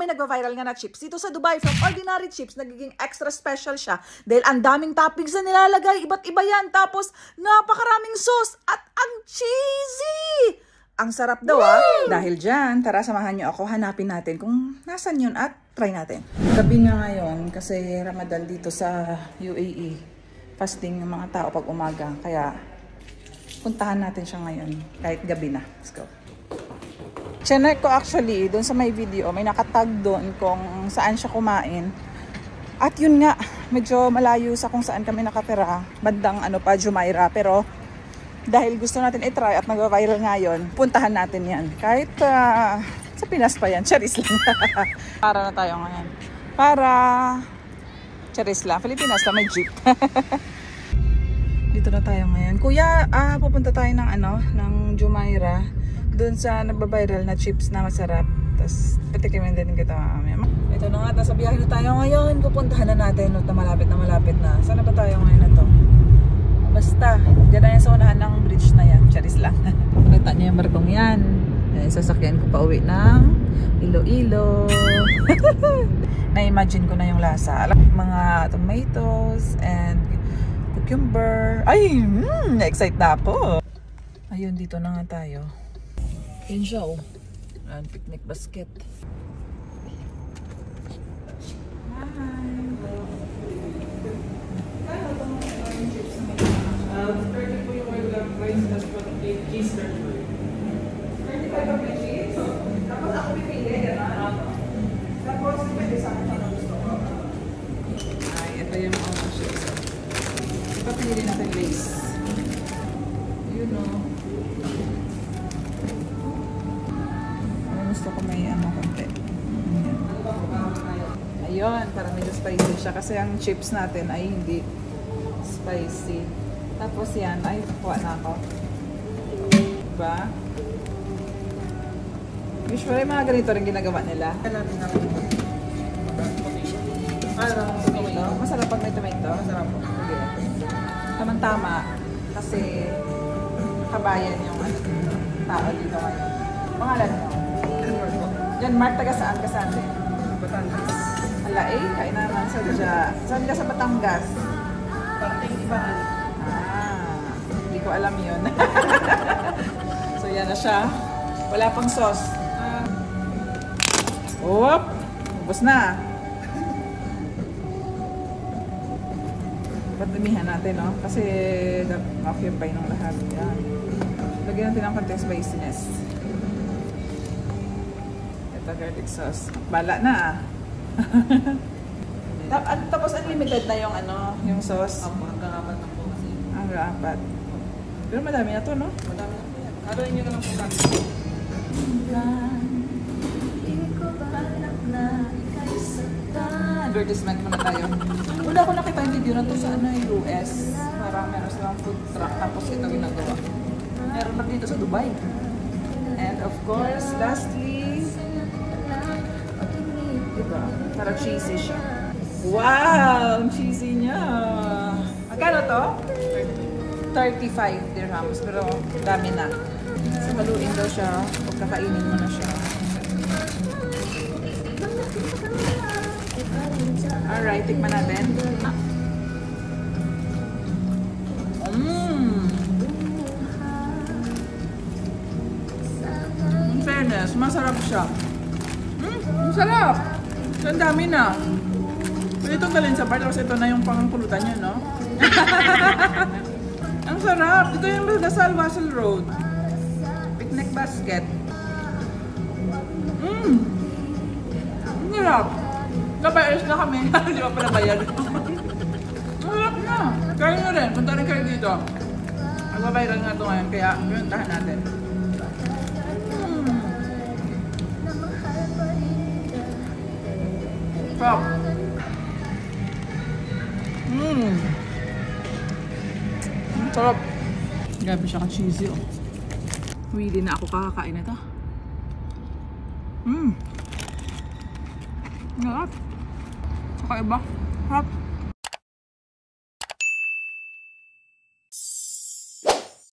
may nagva-viral nga na chips dito sa Dubai. From ordinary chips, nagiging extra special siya. Dahil ang daming toppings na nilalagay. Iba't iba yan. Tapos, napakaraming sauce. At ang cheesy! Ang sarap daw Dahil dyan, tara samahan nyo ako. Hanapin natin kung nasan yun at try natin. Gabi nga ngayon kasi Ramadan dito sa UAE. Fasting yung mga tao pag umaga. Kaya puntahan natin siya ngayon kahit gabi na. Let's go. Chinek ko actually, doon sa may video, may nakatag doon kung saan siya kumain. At yun nga, medyo malayo sa kung saan kami nakatira. Bandang Jumeirah. Pero dahil gusto natin i-try at nag-viral ngayon, puntahan natin yan. Kahit sa Pinas pa yan, charis lang. Para na tayo ngayon. Para charis lang. Pilipinas lang, may jeep. Dito na tayo ngayon. Kuya, pupunta tayo ng Jumeirah. Doon sa nagba-viral na chips na masarap. Tapos patikimin din kita mamaya. Ito na nga, nasa biyahe na tayo ngayon. Pupuntahan na natin. Na malapit na. Saan na ba tayo ngayon na to? Basta, dyan na yan sa unahan ng bridge na yan. Charis lang. Nakita niyo yung barkong yan. Sasakyan ko pa uwi ng Iloilo. Na-imagine ko na yung lasa. Mga tomatoes and cucumber. Ay, na-excite na ako. Ayun, dito na nga tayo. Yun siya and picnic basket. Hi. 30 po yung regular price, that's what cheese 35 ang cheese. Tapos ako pipili, gano'n. Tapos pwede sa akin ang gusto ko. Ay, ito yung mga chips. Ipapili natin lace. You know. Gusto ko may konti. Ayun, para medyo spicy siya. Kasi ang chips natin ay hindi spicy. Tapos yan, ay kuha na ako. Diba? Usually mga ganito rin ginagawa nila. Masarap pag may tomato. Masarap po. Tamang-tama. Kasi kabayan yung tao dito ngayon. Pangalan mo? Yan, Mark, taga saan ka saan din? Batangas. Ala kain naman sa dya. Saan ka sa Batangas? Parating Ibangan. Hindi ko alam yun. So yan na siya. Wala pang sauce. Oop! Ubus na. Patumihan natin, no? Kasi occupy ng lahat. Yan. Lagyan natin ang konting spiciness. Garlic sauce. Bala na Tapos unlimited na yung sauce. Hanggang 4 na po kasi. Hanggang 4. Pero madami na to, no? Madami na po yan. Haluin nyo na lang po kami. Advertisement muna tayo. Wala ko nakita yung video na to sa US. Parang meron silang food truck. Tapos ito ginagawa. Meron na dito sa Dubai. And of course, lastly, diba? Para cheesy siya. Wow! Ang cheesy niya. Magkano to? 35 dirhams. Pero dami na. So haluin daw siya. Huwag kakainin mo na siya. Alright, tikman natin. In fairness, masarap siya. Ang sarap! So, ang dami na. Pwede itong dalhin sa bar. Tapos ito na yung pangpulutan niya, no? Ang sarap! Dito yung Lasal Wasel Road. Picnic basket. Ang sarap! Kabayas na kami. Hindi pa pala bayad. Ang sarap na! Kaya nyo rin. Punta rin kayo dito. Magbabayran nga ito ngayon. Kaya, pinuntahan natin. Sarap. Sarap. Grabe siya ka-cheesy, Really na ako kakakain ito. Sarap. Saka iba. Sarap.